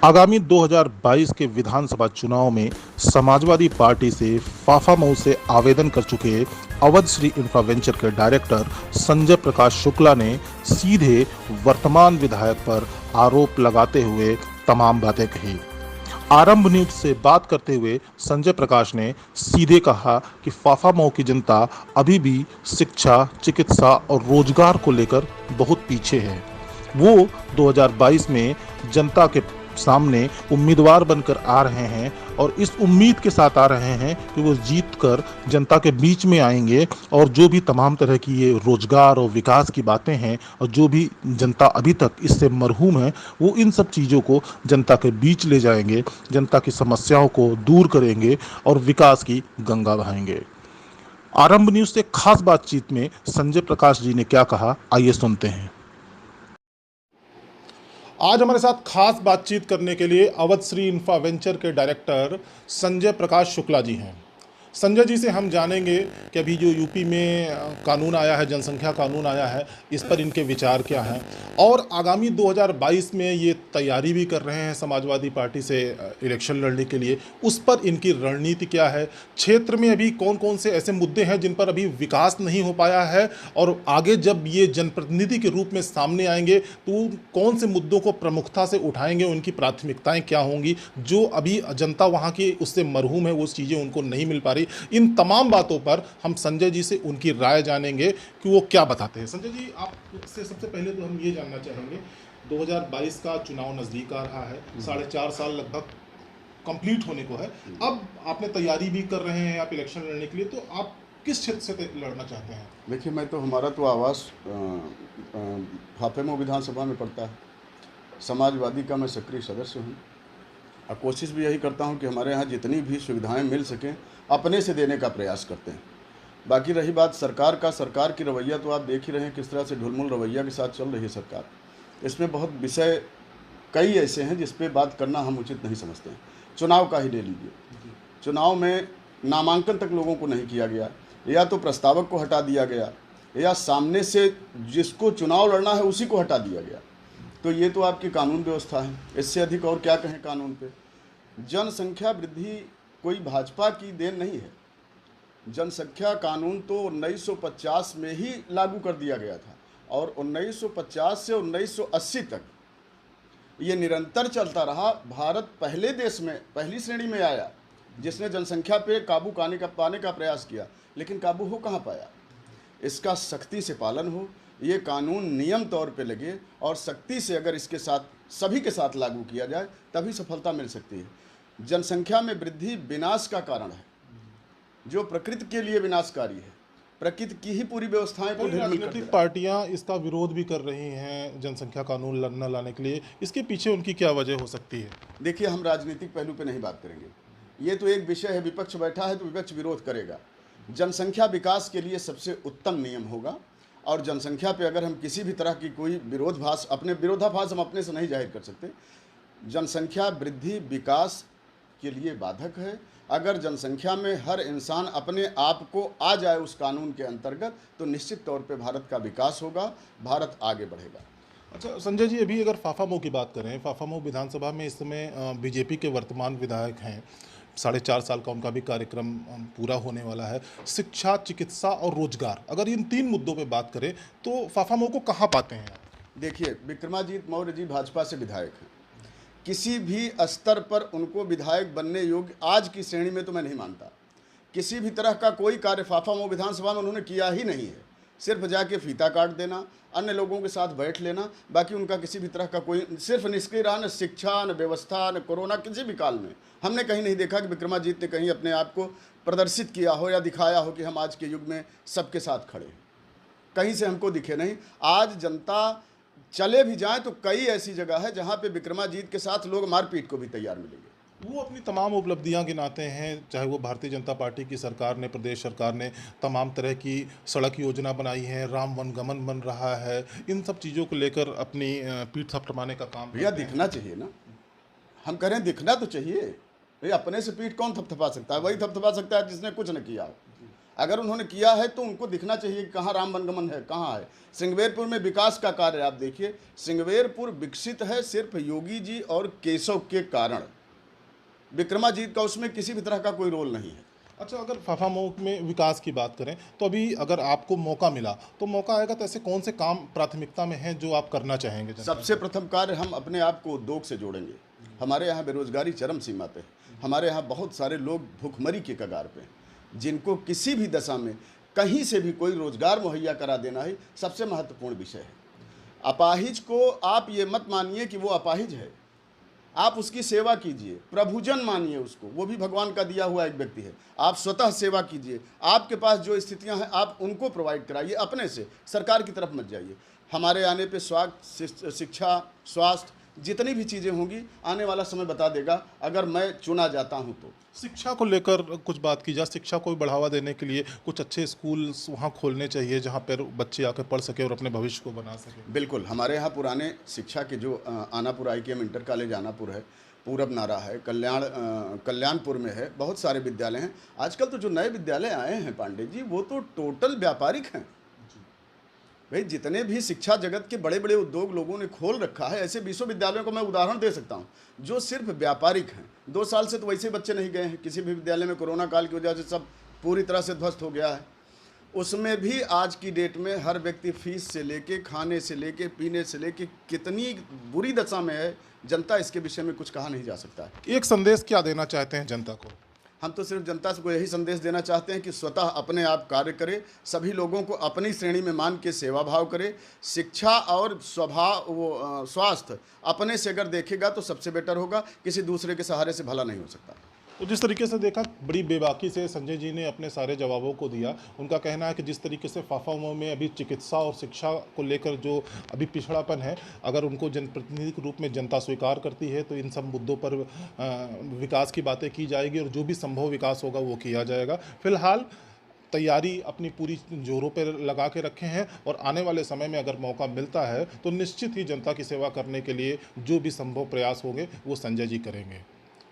आगामी 2022 के विधानसभा चुनाव में समाजवादी पार्टी से फाफामऊ से आवेदन कर चुके अवध श्री इंफ्रावेंचर के डायरेक्टर संजय प्रकाश शुक्ला ने सीधे वर्तमान विधायक पर आरोप लगाते हुए तमाम बातें कही। आरंभ न्यूज से बात करते हुए संजय प्रकाश ने सीधे कहा कि फाफामऊ की जनता अभी भी शिक्षा, चिकित्सा और रोजगार को लेकर बहुत पीछे है। वो 2022 में जनता के सामने उम्मीदवार बनकर आ रहे हैं और इस उम्मीद के साथ आ रहे हैं कि वो जीत कर जनता के बीच में आएंगे और जो भी तमाम तरह की ये रोजगार और विकास की बातें हैं और जो भी जनता अभी तक इससे मरहूम है वो इन सब चीज़ों को जनता के बीच ले जाएंगे, जनता की समस्याओं को दूर करेंगे और विकास की गंगा बहाएंगे। आरंभ न्यूज से खास बातचीत में संजय प्रकाश जी ने क्या कहा, आइए सुनते हैं। आज हमारे साथ खास बातचीत करने के लिए अवध श्री इंफ्रावेंचर के डायरेक्टर संजय प्रकाश शुक्ला जी हैं। संजय जी से हम जानेंगे कि अभी जो यूपी में कानून आया है, जनसंख्या कानून आया है, इस पर इनके विचार क्या हैं और आगामी 2022 में ये तैयारी भी कर रहे हैं समाजवादी पार्टी से इलेक्शन लड़ने के लिए, उस पर इनकी रणनीति क्या है, क्षेत्र में अभी कौन कौन से ऐसे मुद्दे हैं जिन पर अभी विकास नहीं हो पाया है और आगे जब ये जनप्रतिनिधि के रूप में सामने आएंगे तो कौन से मुद्दों को प्रमुखता से उठाएंगे, उनकी प्राथमिकताएं क्या होंगी, जो अभी जनता वहाँ की उससे मरहूम है, वो चीज़ें उनको नहीं मिल पा रही। इन तमाम बातों पर हम संजय जी से उनकी राय जानेंगे कि वो क्या बताते हैं। संजय जी, आपसे सबसे पहले तो हम ये जानना चाहेंगे, 2022 का चुनाव नज़दीक आ रहा है, 4.5 साल लगभग कंप्लीट होने को है। अब आपने तैयारी भी कर रहे हैं आप इलेक्शन लड़ने के लिए, तो आप किस क्षेत्र से लड़ना चाहते हैं? देखिए, मैं तो हमारा तो आवास फाफेमऊ विधानसभा में पड़ता है। समाजवादी का मैं सक्रिय सदस्य हूँ और कोशिश भी यही करता हूँ कि हमारे यहाँ जितनी भी सुविधाएं मिल सकें अपने से देने का प्रयास करते हैं। बाकी रही बात सरकार का, सरकार की रवैया तो आप देख ही रहे हैं किस तरह से ढुलमुल रवैया के साथ चल रही है सरकार। इसमें बहुत विषय कई ऐसे हैं जिस पे बात करना हम उचित नहीं समझते हैं। चुनाव का ही ले लीजिए, चुनाव में नामांकन तक लोगों को नहीं किया गया, या तो प्रस्तावक को हटा दिया गया या सामने से जिसको चुनाव लड़ना है उसी को हटा दिया गया। तो ये तो आपकी कानून व्यवस्था है, इससे अधिक और क्या कहें कानून पे। जनसंख्या वृद्धि कोई भाजपा की देन नहीं है। जनसंख्या कानून तो 1950 में ही लागू कर दिया गया था और 1950 से 1980 तक ये निरंतर चलता रहा। भारत पहले देश में पहली श्रेणी में आया जिसने जनसंख्या पे काबू पाने का प्रयास किया, लेकिन काबू हो कहाँ पाया। इसका सख्ती से पालन हो, ये कानून नियम तौर पे लगे और सख्ती से अगर इसके साथ सभी के साथ लागू किया जाए तभी सफलता मिल सकती है। जनसंख्या में वृद्धि विनाश का कारण है, जो प्रकृति के लिए विनाशकारी है। प्रकृति की ही पूरी व्यवस्थाएं को राजनीतिक पार्टियां इसका विरोध भी कर रही हैं जनसंख्या कानून न लाने के लिए, इसके पीछे उनकी क्या वजह हो सकती है? देखिए, हम राजनीतिक पहलू पे नहीं बात करेंगे, ये तो एक विषय है। विपक्ष बैठा है तो विपक्ष विरोध करेगा। जनसंख्या विकास के लिए सबसे उत्तम नियम होगा और जनसंख्या पे अगर हम किसी भी तरह की कोई विरोधाभास हम अपने से नहीं जाहिर कर सकते। जनसंख्या वृद्धि विकास के लिए बाधक है। अगर जनसंख्या में हर इंसान अपने आप को आ जाए उस कानून के अंतर्गत तो निश्चित तौर पे भारत का विकास होगा, भारत आगे बढ़ेगा। अच्छा संजय जी, अभी अगर फाफामऊ की बात करें, फाफामऊ विधानसभा में इस समय बीजेपी के वर्तमान विधायक हैं, 4.5 साल का उनका भी कार्यक्रम पूरा होने वाला है। शिक्षा, चिकित्सा और रोजगार, अगर इन 3 मुद्दों पे बात करें तो फाफामऊ को कहाँ पाते हैं आप? देखिए, विक्रमाजीत मौर्य जी भाजपा से विधायक हैं। किसी भी स्तर पर उनको विधायक बनने योग्य आज की श्रेणी में तो मैं नहीं मानता। किसी भी तरह का कोई कार्य फाफामऊ विधानसभा में उन्होंने किया ही नहीं है। सिर्फ जाके फीता काट देना, अन्य लोगों के साथ बैठ लेना, बाकी उनका किसी भी तरह का कोई सिर्फ निष्क्रिय रहा। न शिक्षा, न व्यवस्था, न कोरोना, किसी भी काल में हमने कहीं नहीं देखा कि विक्रमाजीत ने कहीं अपने आप को प्रदर्शित किया हो या दिखाया हो कि हम आज के युग में सबके साथ खड़े हैं। कहीं से हमको दिखे नहीं। आज जनता चले भी जाएं तो कई ऐसी जगह है जहां पे विक्रमाजीत के साथ लोग मारपीट को भी तैयार मिलेंगे। वो अपनी तमाम उपलब्धियां गिनाते हैं, चाहे वो भारतीय जनता पार्टी की सरकार ने, प्रदेश सरकार ने तमाम तरह की सड़क योजना बनाई है, राम वनगमन बन रहा है, इन सब चीज़ों को लेकर अपनी पीठ थपथपाने का काम भैया दिखना चाहिए ना, हम कह रहे हैं दिखना तो चाहिए। भैया अपने से पीठ कौन थपथपा सकता है? वही थपथपा सकता है जिसने कुछ न किया हो। अगर उन्होंने किया है तो उनको दिखना चाहिए कि कहाँ राम वनगमन है, कहाँ है। सिंगवेरपुर में विकास का कार्य आप देखिए, सिंगवेरपुर विकसित है सिर्फ योगी जी और केशव के कारण। विक्रमाजीत का उसमें किसी भी तरह का कोई रोल नहीं है। अच्छा, अगर फाफामऊ में विकास की बात करें तो अभी अगर आपको मौका मिला तो मौका आएगा तो ऐसे कौन से काम प्राथमिकता में हैं जो आप करना चाहेंगे जनता को? सबसे प्रथम कार्य हम अपने आप को उद्योग से जोड़ेंगे। हमारे यहाँ बेरोजगारी चरम सीमा पे है। हमारे यहाँ बहुत सारे लोग भूखमरी के कगार पे हैं, जिनको किसी भी दशा में कहीं से भी कोई रोजगार मुहैया करा देना ही सबसे महत्वपूर्ण विषय है। अपाहिज को आप ये मत मानिए कि वो अपाहिज है, आप उसकी सेवा कीजिए, प्रभुजन मानिए उसको, वो भी भगवान का दिया हुआ एक व्यक्ति है। आप स्वतः सेवा कीजिए, आपके पास जो स्थितियां हैं आप उनको प्रोवाइड कराइए अपने से, सरकार की तरफ मत जाइए। हमारे आने पे स्वास्थ्य, शिक्षा, स्वास्थ्य जितनी भी चीज़ें होंगी आने वाला समय बता देगा, अगर मैं चुना जाता हूं तो। शिक्षा को लेकर कुछ बात की जाए, शिक्षा को बढ़ावा देने के लिए कुछ अच्छे स्कूल वहाँ खोलने चाहिए जहाँ पर बच्चे आकर पढ़ सके और अपने भविष्य को बना सके। बिल्कुल, हमारे यहाँ पुराने शिक्षा के जो Anapur IKM inter college Anapur है, पूरब नारा है, कल्याणपुर में है, बहुत सारे विद्यालय हैं। आजकल तो जो नए विद्यालय आए हैं पांडे जी, वो तो टोटल व्यापारिक हैं। भाई जितने भी शिक्षा जगत के बड़े बड़े उद्योग लोगों ने खोल रखा है, ऐसे विश्वविद्यालयों को मैं उदाहरण दे सकता हूँ जो सिर्फ व्यापारिक हैं। 2 साल से तो वैसे बच्चे नहीं गए हैं किसी भी विद्यालय में, कोरोना काल की वजह से सब पूरी तरह से ध्वस्त हो गया है। उसमें भी आज की डेट में हर व्यक्ति फीस से लेके, खाने से लेके, पीने से लेके कितनी बुरी दशा में है जनता, इसके विषय में कुछ कहा नहीं जा सकता है। एक संदेश क्या देना चाहते हैं जनता को? हम तो सिर्फ जनता को यही संदेश देना चाहते हैं कि स्वतः अपने आप कार्य करे, सभी लोगों को अपनी श्रेणी में मान के सेवा भाव करे। शिक्षा और स्वास्थ्य अपने से अगर देखेगा तो सबसे बेटर होगा, किसी दूसरे के सहारे से भला नहीं हो सकता। तो जिस तरीके से देखा, बड़ी बेबाकी से संजय जी ने अपने सारे जवाबों को दिया। उनका कहना है कि जिस तरीके से फाफामऊ में अभी चिकित्सा और शिक्षा को लेकर जो अभी पिछड़ापन है, अगर उनको जनप्रतिनिधि के रूप में जनता स्वीकार करती है तो इन सब मुद्दों पर विकास की बातें की जाएगी और जो भी संभव विकास होगा वो किया जाएगा। फिलहाल तैयारी अपनी पूरी जोरों पर लगा के रखे हैं और आने वाले समय में अगर मौका मिलता है तो निश्चित ही जनता की सेवा करने के लिए जो भी संभव प्रयास होंगे वो संजय जी करेंगे।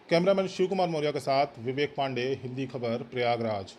कैमरामैन शिव कुमार मौर्य के साथ विवेक पांडे, हिंदी खबर, प्रयागराज।